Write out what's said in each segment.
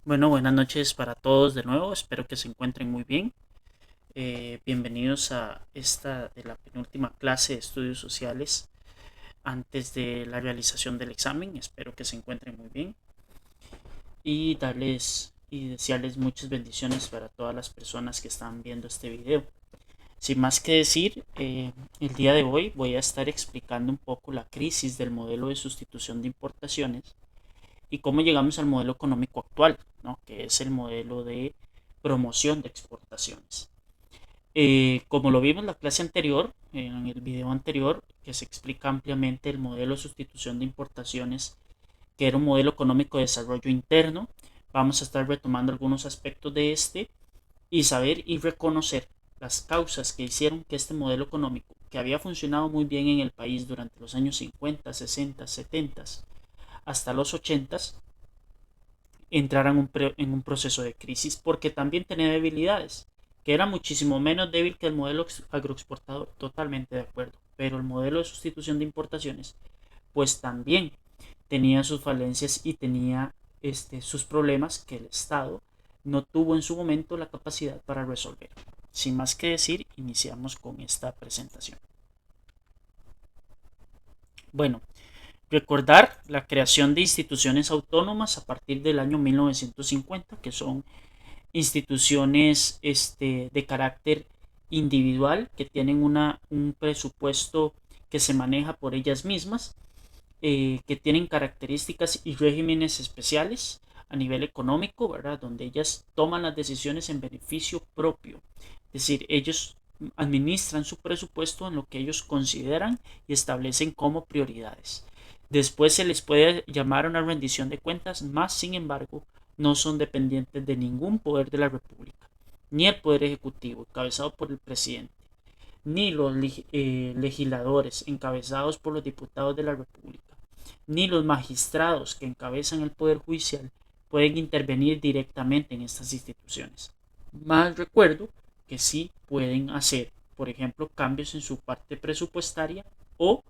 Bueno, buenas noches para todos de nuevo. Espero que se encuentren muy bien. Bienvenidos a esta de la penúltima clase de estudios sociales antes de la realización del examen. Espero que se encuentren muy bien y darles y desearles muchas bendiciones para todas las personas que están viendo este video. Sin más que decir, el día de hoy voy a estar explicando un poco la crisis del modelo de sustitución de importaciones y cómo llegamos al modelo económico actual, ¿no? Que es el modelo de promoción de exportaciones. Como lo vimos en la clase anterior, en el video anterior, que se explica ampliamente el modelo de sustitución de importaciones, que era un modelo económico de desarrollo interno, vamos a estar retomando algunos aspectos de este y saber y reconocer las causas que hicieron que este modelo económico, que había funcionado muy bien en el país durante los años 50, 60, 70 hasta los 80, entraran en un proceso de crisis porque también tenía debilidades, que era muchísimo menos débil que el modelo agroexportador, totalmente de acuerdo, pero el modelo de sustitución de importaciones pues también tenía sus falencias y tenía sus problemas que el Estado no tuvo en su momento la capacidad para resolver. Sin más que decir, iniciamos con esta presentación. Bueno, recordar la creación de instituciones autónomas a partir del año 1950, que son instituciones de carácter individual que tienen un presupuesto que se maneja por ellas mismas, que tienen características y regímenes especiales a nivel económico, ¿verdad? Donde ellas toman las decisiones en beneficio propio. Es decir, ellos administran su presupuesto en lo que ellos consideran y establecen como prioridades. Después se les puede llamar una rendición de cuentas, más sin embargo, no son dependientes de ningún poder de la República, ni el Poder Ejecutivo, encabezado por el presidente, ni los legisladores, encabezados por los diputados de la República, ni los magistrados que encabezan el Poder Judicial pueden intervenir directamente en estas instituciones. Más recuerdo que sí pueden hacer, por ejemplo, cambios en su parte presupuestaria o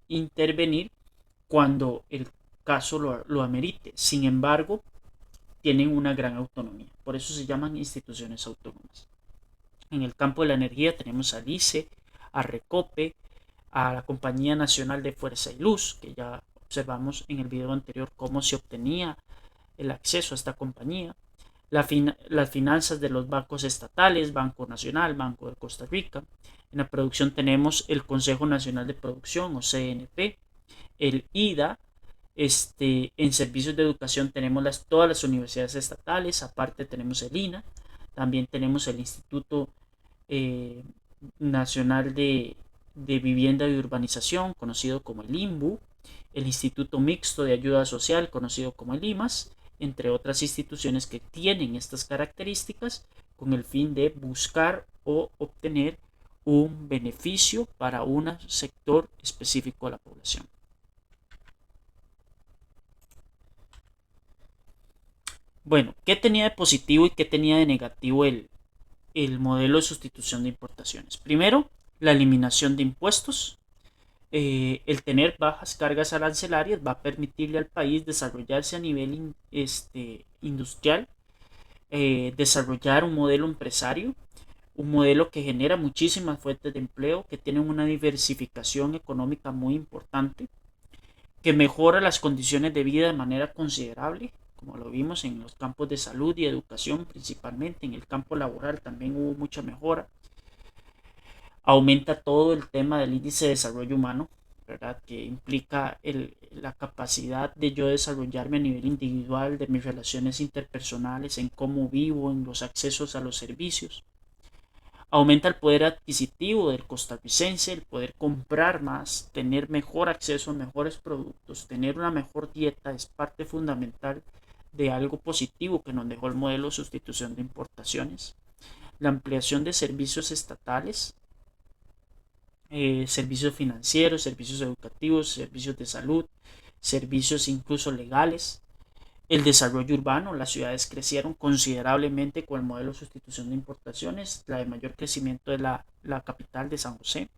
intervenir cuando el caso lo amerite. Sin embargo, tienen una gran autonomía. Por eso se llaman instituciones autónomas. En el campo de la energía tenemos al ICE, a Recope, a la Compañía Nacional de Fuerza y Luz, que ya observamos en el video anterior cómo se obtenía el acceso a esta compañía, las finanzas de los bancos estatales, Banco Nacional, Banco de Costa Rica. En la producción tenemos el Consejo Nacional de Producción o CNP, el IDA. En servicios de educación tenemos todas las universidades estatales, aparte tenemos el INA, también tenemos el Instituto eh, Nacional de Vivienda y Urbanización, conocido como el INBU, el Instituto Mixto de Ayuda Social, conocido como el IMAS, entre otras instituciones que tienen estas características con el fin de buscar o obtener un beneficio para un sector específico de la población. Bueno, ¿qué tenía de positivo y qué tenía de negativo el modelo de sustitución de importaciones? Primero, la eliminación de impuestos. El tener bajas cargas arancelarias va a permitirle al país desarrollarse a nivel industrial, desarrollar un modelo empresario, un modelo que genera muchísimas fuentes de empleo, que tiene una diversificación económica muy importante, que mejora las condiciones de vida de manera considerable, como lo vimos en los campos de salud y educación principalmente. En el campo laboral también hubo mucha mejora. Aumenta todo el tema del índice de desarrollo humano, ¿verdad? Que implica la capacidad de yo desarrollarme a nivel individual, de mis relaciones interpersonales, en cómo vivo, en los accesos a los servicios. Aumenta el poder adquisitivo del costarricense, el poder comprar más, tener mejor acceso a mejores productos, tener una mejor dieta es parte fundamental de algo positivo que nos dejó el modelo de sustitución de importaciones. La ampliación de servicios estatales, servicios financieros, servicios educativos, servicios de salud, servicios incluso legales. El desarrollo urbano, las ciudades crecieron considerablemente con el modelo de sustitución de importaciones, la de mayor crecimiento de la capital de San José.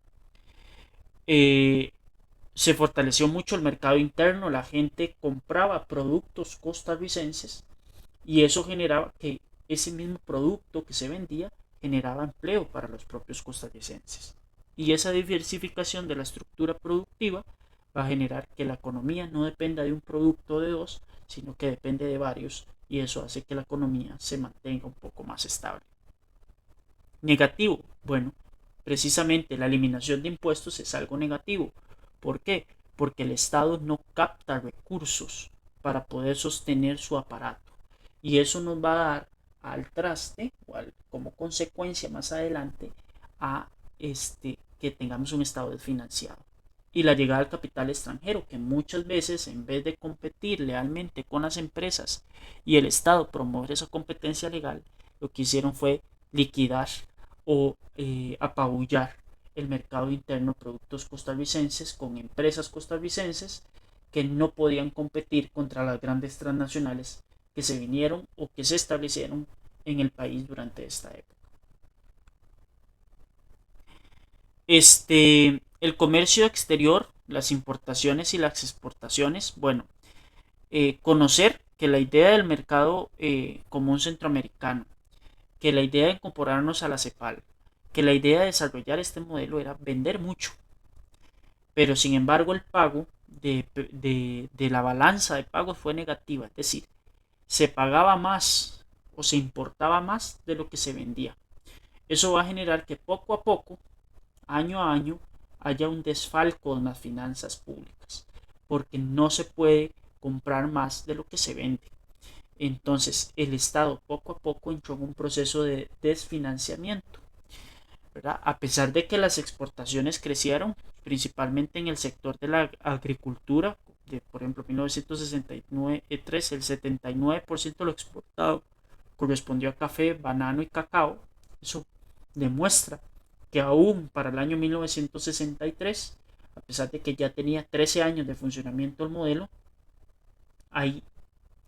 Eh, Se fortaleció mucho el mercado interno, la gente compraba productos costarricenses Y eso generaba que ese mismo producto que se vendía generaba empleo para los propios costarricenses. Y esa diversificación de la estructura productiva va a generar que la economía no dependa de un producto o de dos, sino que depende de varios, y eso hace que la economía se mantenga un poco más estable. Negativo. Bueno, precisamente la eliminación de impuestos es algo negativo. ¿Por qué? Porque el Estado no capta recursos para poder sostener su aparato. Y eso nos va a dar al traste, como consecuencia más adelante, a que tengamos un Estado desfinanciado. Y la llegada del capital extranjero, que muchas veces en vez de competir lealmente con las empresas y el Estado promover esa competencia legal, lo que hicieron fue liquidar o apabullar el mercado interno de productos costarricenses con empresas costarricenses que no podían competir contra las grandes transnacionales que se vinieron o que se establecieron en el país durante esta época. El comercio exterior, las importaciones y las exportaciones, bueno, conocer que la idea del mercado común centroamericano, que la idea de incorporarnos a la CEPAL, que la idea de desarrollar este modelo era vender mucho, pero sin embargo el pago de la balanza de pagos fue negativa, es decir, se pagaba más o se importaba más de lo que se vendía. Eso va a generar que poco a poco, año a año, haya un desfalco en las finanzas públicas, porque no se puede comprar más de lo que se vende. Entonces el Estado poco a poco entró en un proceso de desfinanciamiento, ¿verdad? A pesar de que las exportaciones crecieron, principalmente en el sector de la agricultura, por ejemplo, 1963 el 79% de lo exportado correspondió a café, banano y cacao. Eso demuestra que aún para el año 1963, a pesar de que ya tenía 13 años de funcionamiento el modelo, hay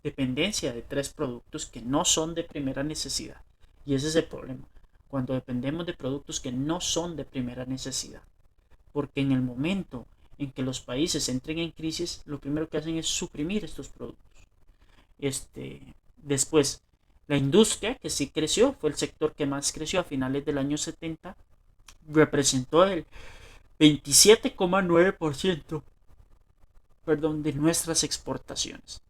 dependencia de tres productos que no son de primera necesidad. Y ese es el problema, cuando dependemos de productos que no son de primera necesidad. Porque en el momento en que los países entren en crisis, lo primero que hacen es suprimir estos productos. Después, la industria, que sí creció, fue el sector que más creció a finales del año 70, representó el 27,9% de nuestras exportaciones.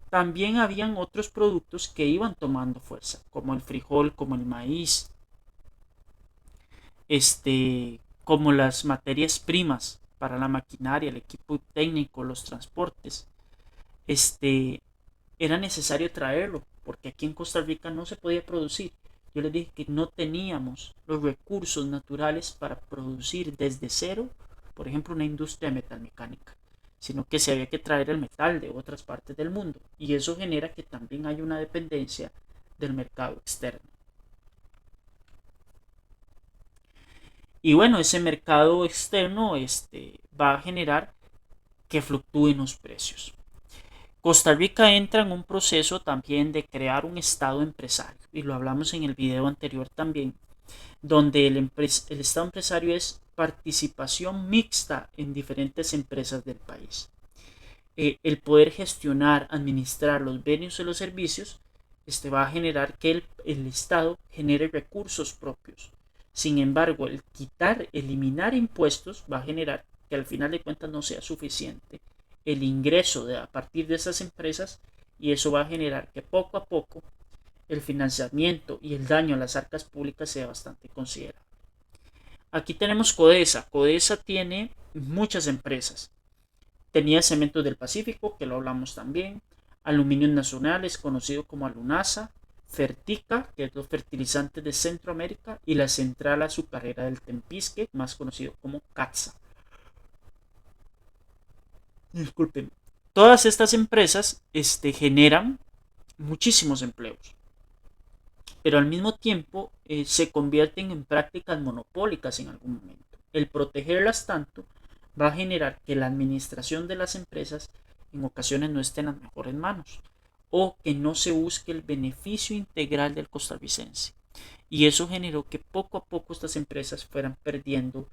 También habían otros productos que iban tomando fuerza, como el frijol, como el maíz, como las materias primas para la maquinaria, el equipo técnico, los transportes. Era necesario traerlo, porque aquí en Costa Rica no se podía producir. Yo les dije que no teníamos los recursos naturales para producir desde cero, por ejemplo, una industria metalmecánica, sino que se había que traer el metal de otras partes del mundo. Y eso genera que también hay una dependencia del mercado externo. Y bueno, ese mercado externo va a generar que fluctúen los precios. Costa Rica entra en un proceso también de crear un estado empresario, y lo hablamos en el video anterior también, donde el estado empresario es participación mixta en diferentes empresas del país. El poder gestionar, administrar los bienes y los servicios, va a generar que el Estado genere recursos propios. Sin embargo, el eliminar impuestos va a generar que al final de cuentas no sea suficiente el ingreso a partir de esas empresas, y eso va a generar que poco a poco el financiamiento y el daño a las arcas públicas sea bastante considerable. Aquí tenemos Codesa. Codesa tiene muchas empresas. Tenía Cementos del Pacífico, que lo hablamos también, Aluminios Nacionales, conocido como Alunasa, Fertica, que es los fertilizantes de Centroamérica, y la Central Azucarera del Tempisque, más conocido como CATSA. Disculpen. Todas estas empresas generan muchísimos empleos, pero al mismo tiempo se convierten en prácticas monopólicas en algún momento. El protegerlas tanto va a generar que la administración de las empresas en ocasiones no esté en las mejores manos, o que no se busque el beneficio integral del costarricense. Y eso generó que poco a poco estas empresas fueran perdiendo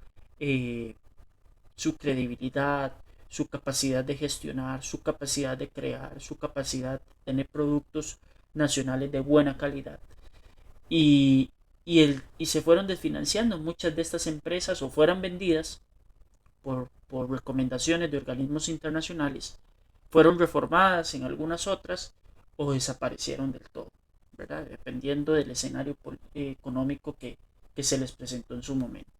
su credibilidad, su capacidad de gestionar, su capacidad de crear, su capacidad de tener productos nacionales de buena calidad. Y se fueron desfinanciando muchas de estas empresas o fueran vendidas por recomendaciones de organismos internacionales, fueron reformadas en algunas otras o desaparecieron del todo, ¿verdad? Dependiendo del escenario económico que se les presentó en su momento.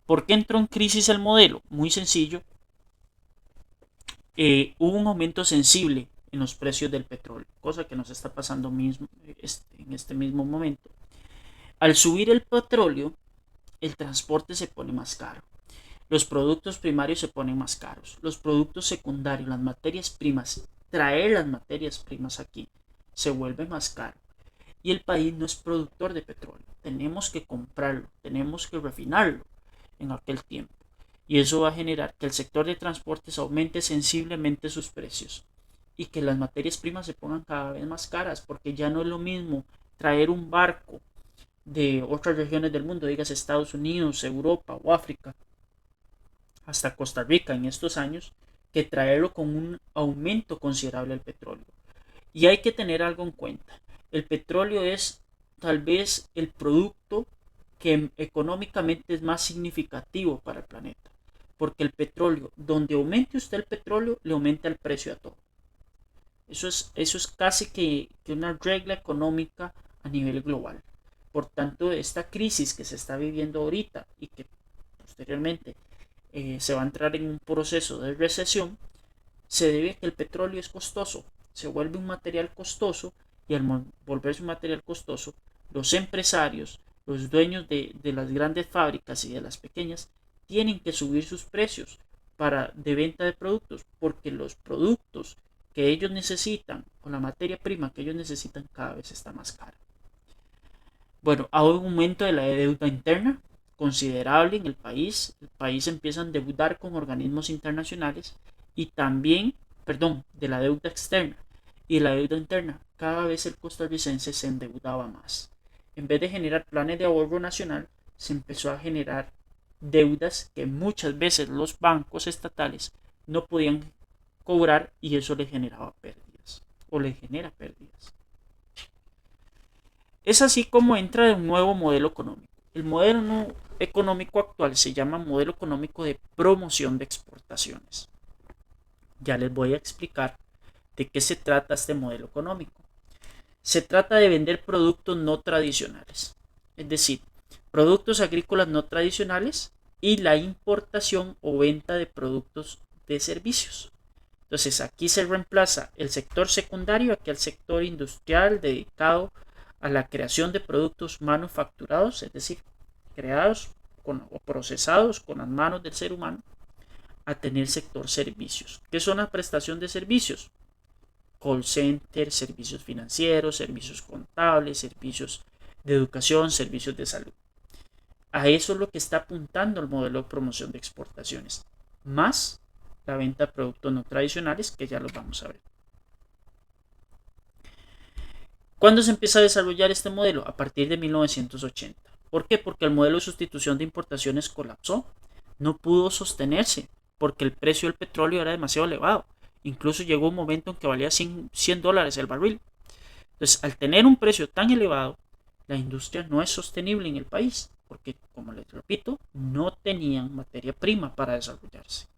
¿Por qué entró en crisis el modelo? Muy sencillo. Hubo un aumento sensible en los precios del petróleo, cosa que nos está pasando en este mismo momento. Al subir el petróleo, el transporte se pone más caro. Los productos primarios se ponen más caros. Los productos secundarios, las materias primas, traer las materias primas aquí se vuelve más caro. Y el país no es productor de petróleo. Tenemos que comprarlo, tenemos que refinarlo en aquel tiempo. Y eso va a generar que el sector de transportes aumente sensiblemente sus precios y que las materias primas se pongan cada vez más caras, porque ya no es lo mismo traer un barco de otras regiones del mundo, digas Estados Unidos, Europa o África, hasta Costa Rica en estos años, que traerlo con un aumento considerable del petróleo. Y hay que tener algo en cuenta. El petróleo es tal vez el producto que económicamente es más significativo para el planeta. Porque el petróleo, donde aumente usted el petróleo, le aumenta el precio a todo. Eso es casi que una regla económica a nivel global. Por tanto, esta crisis que se está viviendo ahorita y que posteriormente se va a entrar en un proceso de recesión, se debe a que el petróleo es costoso, se vuelve un material costoso y al volverse un material costoso, los empresarios, los dueños de las grandes fábricas y de las pequeñas, tienen que subir sus precios de venta de productos, porque los productos que ellos necesitan o la materia prima que ellos necesitan cada vez está más cara. Bueno, hay un aumento de la deuda interna considerable en el país. El país empieza a endeudar con organismos internacionales y también, perdón, de la deuda externa y la deuda interna. Cada vez el costarricense se endeudaba más. En vez de generar planes de ahorro nacional, se empezó a generar deudas que muchas veces los bancos estatales no podían cobrar y eso le generaba pérdidas o le genera pérdidas. Es así como entra un nuevo modelo económico. El modelo económico actual se llama modelo económico de promoción de exportaciones. Ya les voy a explicar de qué se trata este modelo económico. Se trata de vender productos no tradicionales, es decir, productos agrícolas no tradicionales y la importación o venta de productos de servicios. Entonces aquí se reemplaza el sector secundario aquí al sector industrial dedicado a la creación de productos manufacturados, es decir, creados o procesados con las manos del ser humano, a tener sector servicios. ¿Qué son la prestación de servicios? Call center, servicios financieros, servicios contables, servicios de educación, servicios de salud. A eso es lo que está apuntando el modelo de promoción de exportaciones, más la venta de productos no tradicionales, que ya los vamos a ver. ¿Cuándo se empieza a desarrollar este modelo? A partir de 1980. ¿Por qué? Porque el modelo de sustitución de importaciones colapsó. No pudo sostenerse porque el precio del petróleo era demasiado elevado. Incluso llegó un momento en que valía $100 el barril. Entonces, al tener un precio tan elevado, la industria no es sostenible en el país porque, como les repito, no tenían materia prima para desarrollarse.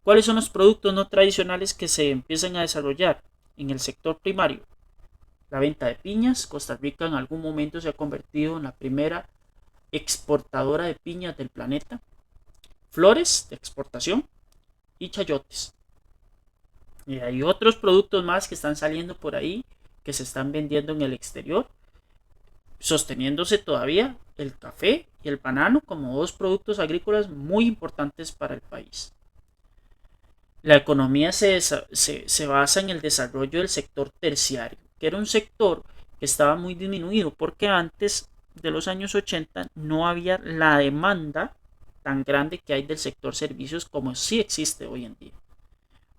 ¿Cuáles son los productos no tradicionales que se empiezan a desarrollar en el sector primario? La venta de piñas. Costa Rica en algún momento se ha convertido en la primera exportadora de piñas del planeta. Flores de exportación y chayotes. Y hay otros productos más que están saliendo por ahí, que se están vendiendo en el exterior, sosteniéndose todavía el café y el banano como dos productos agrícolas muy importantes para el país. La economía se basa en el desarrollo del sector terciario, que era un sector que estaba muy disminuido porque antes de los años 80 no había la demanda tan grande que hay del sector servicios como sí existe hoy en día.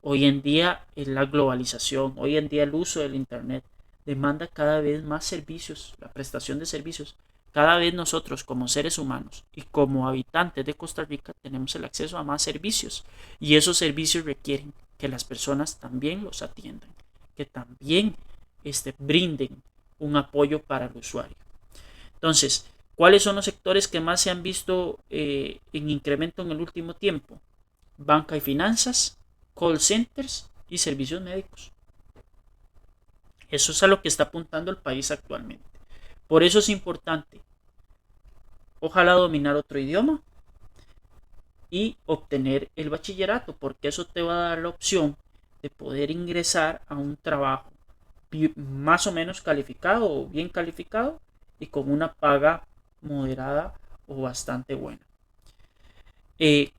Hoy en día la globalización, hoy en día el uso del internet demanda cada vez más servicios, la prestación de servicios. Cada vez nosotros como seres humanos y como habitantes de Costa Rica tenemos el acceso a más servicios y esos servicios requieren que las personas también los atiendan, que también brinden un apoyo para el usuario. Entonces, ¿cuáles son los sectores que más se han visto en incremento en el último tiempo? Banca y finanzas, call centers y servicios médicos. Eso es a lo que está apuntando el país actualmente. Por eso es importante, ojalá dominar otro idioma y obtener el bachillerato, porque eso te va a dar la opción de poder ingresar a un trabajo más o menos calificado o bien calificado y con una paga moderada o bastante buena.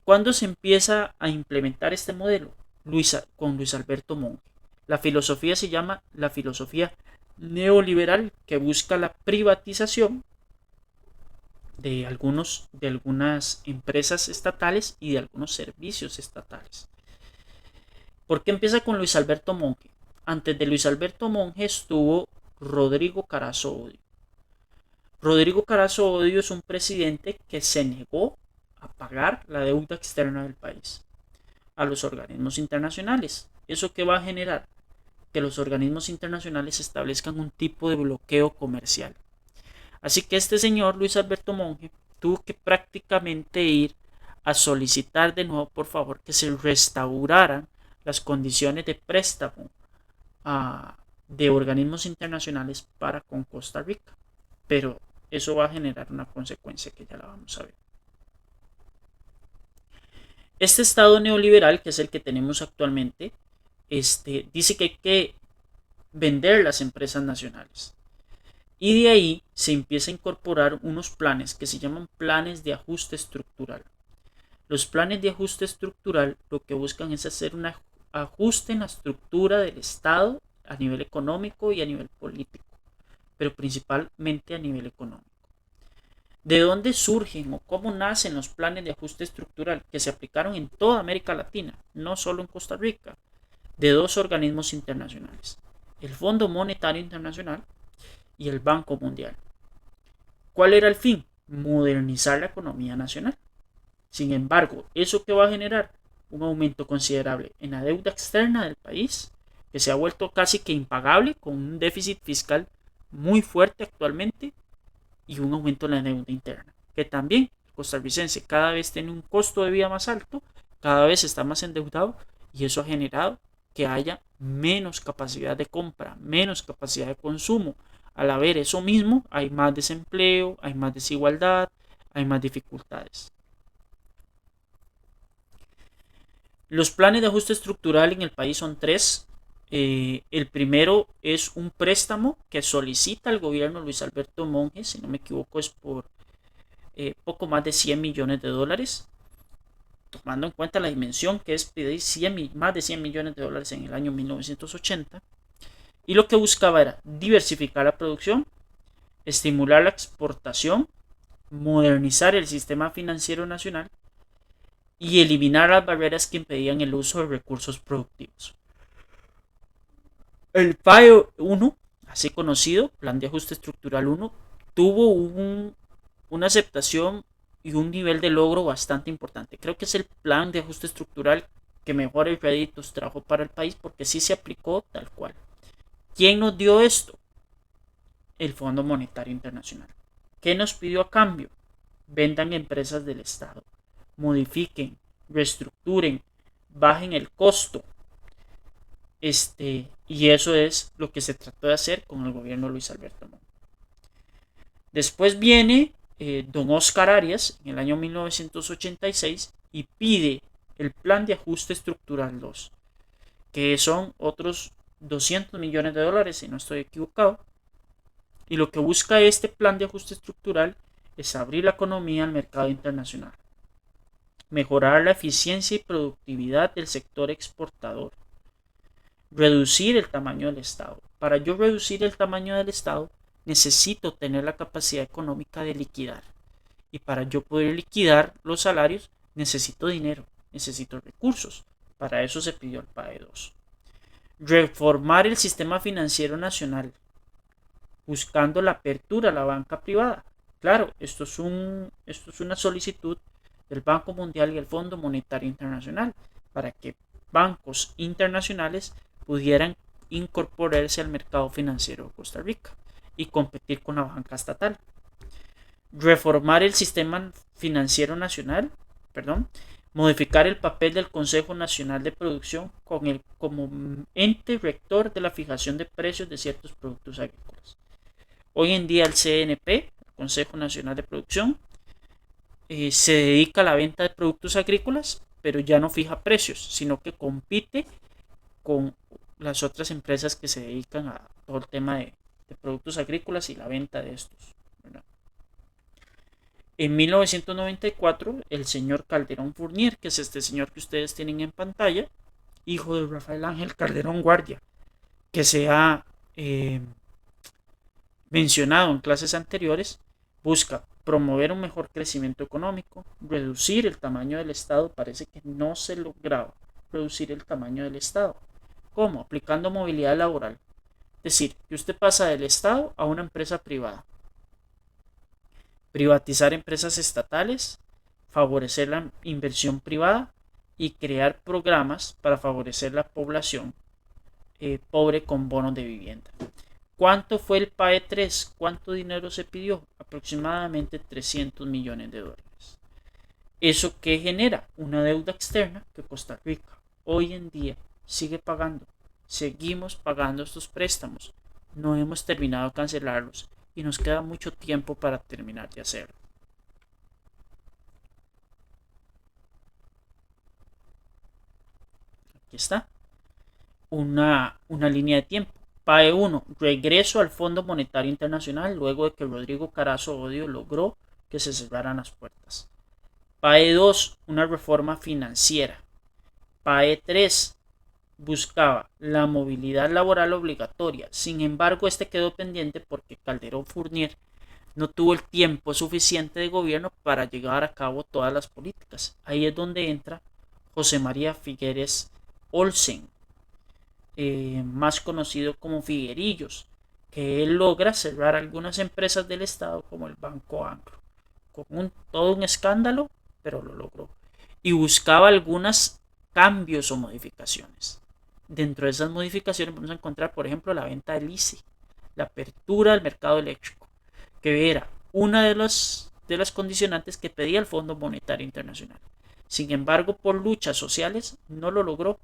¿Cuándo se empieza a implementar este modelo? Con Luis Alberto Monge. La filosofía se llama la filosofía neoliberal, que busca la privatización de algunas empresas estatales y de algunos servicios estatales. ¿Por qué empieza con Luis Alberto Monge? Antes de Luis Alberto Monge estuvo Rodrigo Carazo Odio. Rodrigo Carazo Odio es un presidente que se negó a pagar la deuda externa del país a los organismos internacionales. ¿Eso qué va a generar? Que los organismos internacionales establezcan un tipo de bloqueo comercial. Así que este señor Luis Alberto Monge tuvo que prácticamente ir a solicitar de nuevo, por favor, que se restauraran las condiciones de préstamo de organismos internacionales para con Costa Rica. Pero eso va a generar una consecuencia que ya la vamos a ver. Este estado neoliberal, que es el que tenemos actualmente, dice que hay que vender las empresas nacionales. Y de ahí se empieza a incorporar unos planes que se llaman planes de ajuste estructural. Los planes de ajuste estructural lo que buscan es hacer un ajuste en la estructura del Estado a nivel económico y a nivel político, pero principalmente a nivel económico. ¿De dónde surgen o cómo nacen los planes de ajuste estructural que se aplicaron en toda América Latina, no solo en Costa Rica? De dos organismos internacionales, el Fondo Monetario Internacional y el Banco Mundial. ¿Cuál era el fin? Modernizar la economía nacional. Sin embargo, ¿eso qué va a generar? Un aumento considerable en la deuda externa del país, que se ha vuelto casi que impagable, con un déficit fiscal muy fuerte actualmente, y un aumento en la deuda interna, que también el costarricense cada vez tiene un costo de vida más alto, cada vez está más endeudado, y eso ha generado que haya menos capacidad de compra, menos capacidad de consumo. Al haber eso mismo, hay más desempleo, hay más desigualdad, hay más dificultades. Los planes de ajuste estructural en el país son tres. El primero es un préstamo que solicita el gobierno Luis Alberto Monge, si no me equivoco es por poco más de 100 millones de dólares, tomando en cuenta la dimensión que es pedir más de 100 millones de dólares en el año 1980. Y lo que buscaba era diversificar la producción, estimular la exportación, modernizar el sistema financiero nacional y eliminar las barreras que impedían el uso de recursos productivos. El PAE 1, así conocido, Plan de Ajuste Estructural 1, tuvo una aceptación y un nivel de logro bastante importante. Creo que es el plan de ajuste estructural que mejores réditos trajo para el país porque sí se aplicó tal cual. ¿Quién nos dio esto? El Fondo Monetario Internacional. ¿Qué nos pidió a cambio? Vendan empresas del Estado, modifiquen, reestructuren, bajen el costo. Y eso es lo que se trató de hacer con el gobierno de Luis Alberto Monge. Después viene don Oscar Arias en el año 1986 y pide el Plan de Ajuste Estructural 2, que son otros 200 millones de dólares, si no estoy equivocado. Y lo que busca este plan de ajuste estructural es abrir la economía al mercado internacional, mejorar la eficiencia y productividad del sector exportador, reducir el tamaño del Estado. Para yo reducir el tamaño del Estado, necesito tener la capacidad económica de liquidar. Y para yo poder liquidar los salarios, necesito dinero, necesito recursos. Para eso se pidió el PAE 2. Reformar el sistema financiero nacional, buscando la apertura a la banca privada. Claro, esto es una solicitud del Banco Mundial y el Fondo Monetario Internacional para que bancos internacionales pudieran incorporarse al mercado financiero de Costa Rica y competir con la banca estatal. Reformar el sistema financiero nacional, modificar el papel del Consejo Nacional de Producción como ente rector de la fijación de precios de ciertos productos agrícolas. Hoy en día el CNP, el Consejo Nacional de Producción, se dedica a la venta de productos agrícolas, pero ya no fija precios, sino que compite con las otras empresas que se dedican a todo el tema de productos agrícolas y la venta de estos, ¿verdad? En 1994, el señor Calderón Fournier, que es este señor que ustedes tienen en pantalla, hijo de Rafael Ángel Calderón Guardia, que se ha mencionado en clases anteriores, busca promover un mejor crecimiento económico, reducir el tamaño del Estado. Parece que no se lograba reducir el tamaño del Estado. ¿Cómo? Aplicando movilidad laboral. Es decir, que usted pasa del Estado a una empresa privada. Privatizar empresas estatales, favorecer la inversión privada y crear programas para favorecer la población pobre con bonos de vivienda. ¿Cuánto fue el PAE 3? ¿Cuánto dinero se pidió? Aproximadamente 300 millones de dólares. ¿Eso qué genera? Una deuda externa que Costa Rica hoy en día sigue pagando. Seguimos pagando estos préstamos. No hemos terminado de cancelarlos y nos queda mucho tiempo para terminar de hacerlo. Aquí está. Una línea de tiempo. PAE 1, regreso al Fondo Monetario Internacional luego de que Rodrigo Carazo Odio logró que se cerraran las puertas. PAE 2, una reforma financiera. PAE 3, buscaba la movilidad laboral obligatoria. Sin embargo, este quedó pendiente porque Calderón Fournier no tuvo el tiempo suficiente de gobierno para llevar a cabo todas las políticas. Ahí es donde entra José María Figueres Olsen, más conocido como Figuerillos, que él logra cerrar algunas empresas del Estado como el Banco Anglo, con todo un escándalo, pero lo logró. Y buscaba algunos cambios o modificaciones. Dentro de esas modificaciones vamos a encontrar, por ejemplo, la venta del ICE, la apertura del mercado eléctrico, que era una de las condicionantes que pedía el Fondo Monetario Internacional. Sin embargo, por luchas sociales no lo logró,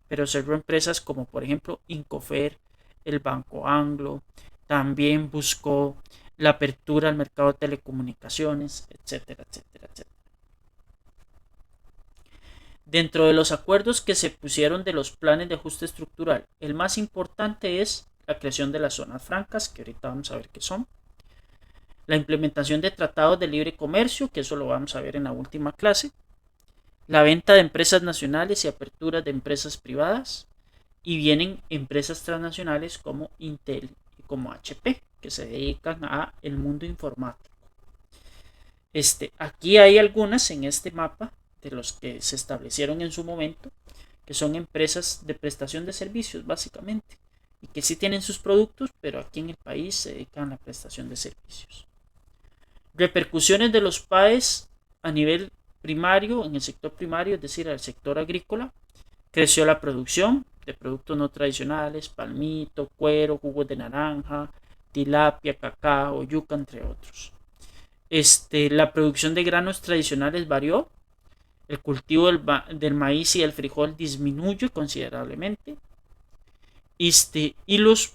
pero cerró empresas como por ejemplo Incofer, el Banco Anglo, también buscó la apertura al mercado de telecomunicaciones, etcétera, etcétera, etcétera. Dentro de los acuerdos que se pusieron de los planes de ajuste estructural, el más importante es la creación de las zonas francas, que ahorita vamos a ver qué son. La implementación de tratados de libre comercio, que eso lo vamos a ver en la última clase. La venta de empresas nacionales y apertura de empresas privadas. Y vienen empresas transnacionales como Intel y como HP, que se dedican a el mundo informático. Aquí hay algunas en este mapa de los que se establecieron en su momento, que son empresas de prestación de servicios básicamente, y que sí tienen sus productos, pero aquí en el país se dedican a la prestación de servicios. Repercusiones de los PAEs a nivel primario, en el sector primario, es decir, al sector agrícola. Creció la producción de productos no tradicionales, palmito, cuero, jugos de naranja, tilapia, cacao, yuca, entre otros. La producción de granos tradicionales varió. El cultivo del maíz y el frijol disminuye considerablemente. Y los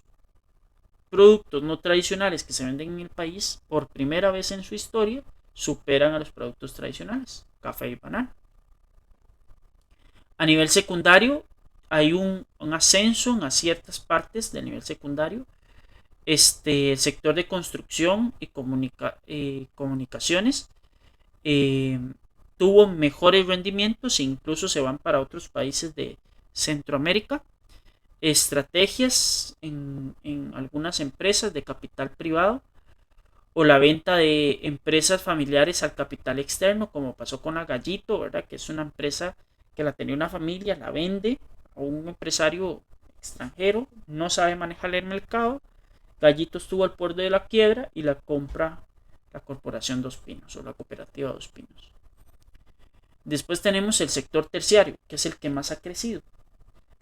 productos no tradicionales que se venden en el país, por primera vez en su historia, superan a los productos tradicionales, café y banano. A nivel secundario, hay un ascenso en ciertas partes del nivel secundario. El sector de construcción y comunicaciones tuvo mejores rendimientos e incluso se van para otros países de Centroamérica. Estrategias en algunas empresas de capital privado o la venta de empresas familiares al capital externo, como pasó con la Gallito, ¿verdad? Que es una empresa que la tenía una familia, la vende a un empresario extranjero, no sabe manejar el mercado. Gallito estuvo al borde de la quiebra y la compra la Corporación Dos Pinos o la Cooperativa Dos Pinos. Después tenemos el sector terciario, que es el que más ha crecido.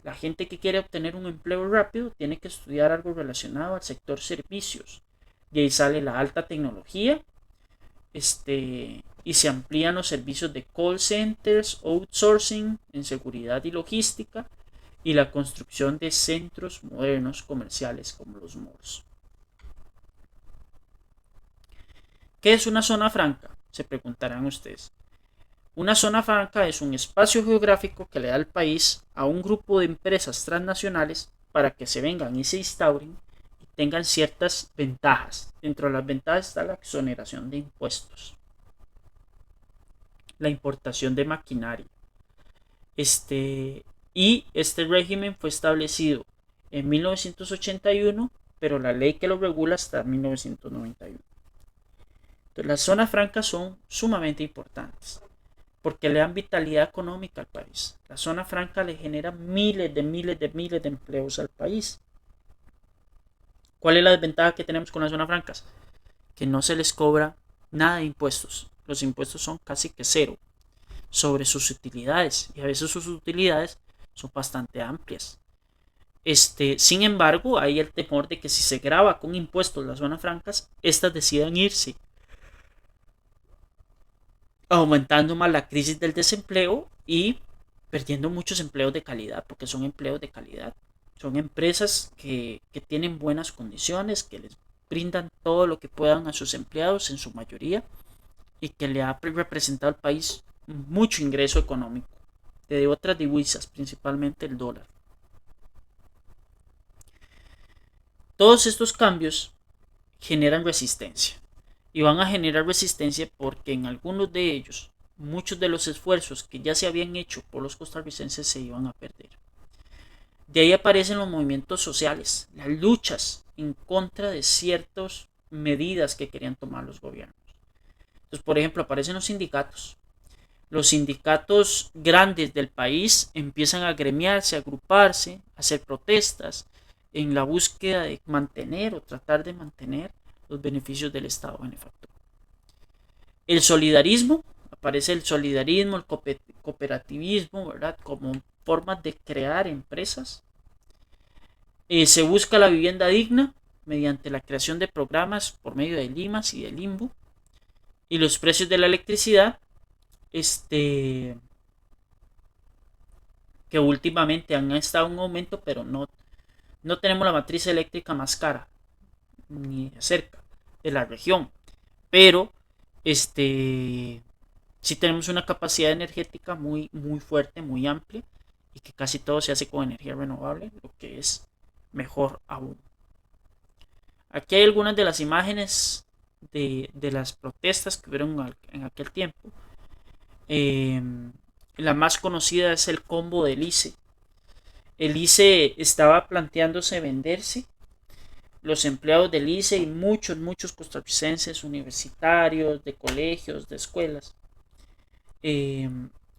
La gente que quiere obtener un empleo rápido tiene que estudiar algo relacionado al sector servicios. De ahí sale la alta tecnología, y se amplían los servicios de call centers, outsourcing en seguridad y logística y la construcción de centros modernos comerciales como los malls. ¿Qué es una zona franca? Se preguntarán ustedes. Una zona franca es un espacio geográfico que le da al país a un grupo de empresas transnacionales para que se vengan y se instauren y tengan ciertas ventajas. Dentro de las ventajas está la exoneración de impuestos, la importación de maquinaria. Y este régimen fue establecido en 1981, pero la ley que lo regula hasta 1991. Entonces, las zonas francas son sumamente importantes porque le dan vitalidad económica al país. La zona franca le genera miles de empleos al país. ¿Cuál es la desventaja que tenemos con las zonas francas? Que no se les cobra nada de impuestos. Los impuestos son casi que cero sobre sus utilidades, y a veces sus utilidades son bastante amplias. Sin embargo, hay el temor de que si se grava con impuestos las zonas francas, estas decidan irse, aumentando más la crisis del desempleo y perdiendo muchos empleos de calidad, porque son empleos de calidad. Son empresas que tienen buenas condiciones, que les brindan todo lo que puedan a sus empleados en su mayoría y que le ha representado al país mucho ingreso económico de otras divisas, principalmente el dólar. Todos estos cambios generan resistencia y van a generar resistencia porque en algunos de ellos muchos de los esfuerzos que ya se habían hecho por los costarricenses se iban a perder. De ahí aparecen los movimientos sociales, las luchas en contra de ciertas medidas que querían tomar los gobiernos. Entonces, por ejemplo, aparecen los sindicatos. Los sindicatos grandes del país empiezan a gremiarse, a agruparse, a hacer protestas en la búsqueda de mantener o tratar de mantener los beneficios del Estado benefactor. El solidarismo, aparece el solidarismo, el cooperativismo, ¿verdad? Como formas de crear empresas. Se busca la vivienda digna mediante la creación de programas por medio de limas y de limbo. Y los precios de la electricidad, que últimamente han estado en aumento, pero no tenemos la matriz eléctrica más cara, ni de cerca, de la región. Pero sí tenemos una capacidad energética muy, muy fuerte, muy amplia, y que casi todo se hace con energía renovable, lo que es mejor aún. Aquí hay algunas de las imágenes de las protestas que hubieron en aquel tiempo. La más conocida es el combo del ICE. El ICE estaba planteándose venderse. Los empleados del ICE y muchos costarricenses universitarios, de colegios, de escuelas,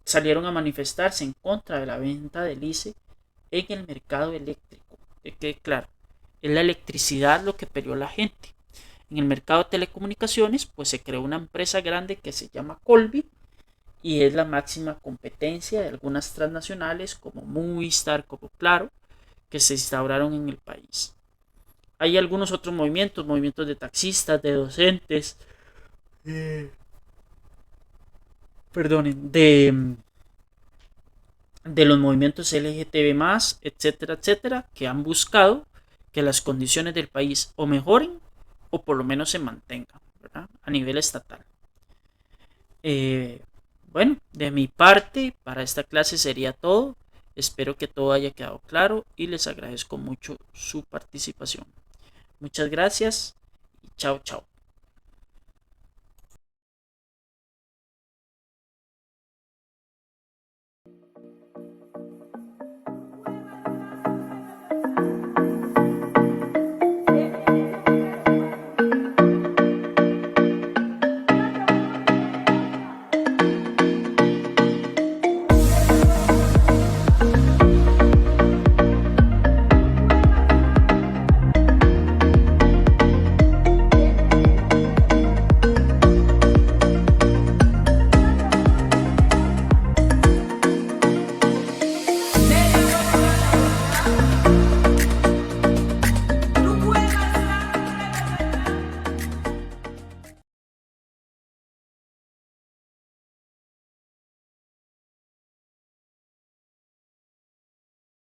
salieron a manifestarse en contra de la venta del ICE en el mercado eléctrico. Que claro, es la electricidad lo que peleó la gente. En el mercado de telecomunicaciones, pues se creó una empresa grande que se llama Colby y es la máxima competencia de algunas transnacionales como Movistar, como Claro, que se instauraron en el país. Hay algunos otros movimientos de taxistas, de docentes, perdonen, de los movimientos LGTB+, etcétera, etcétera, que han buscado que las condiciones del país o mejoren o por lo menos se mantengan, ¿verdad? A nivel estatal. Bueno, de mi parte, para esta clase sería todo. Espero que todo haya quedado claro y les agradezco mucho su participación. Muchas gracias y chao, chao.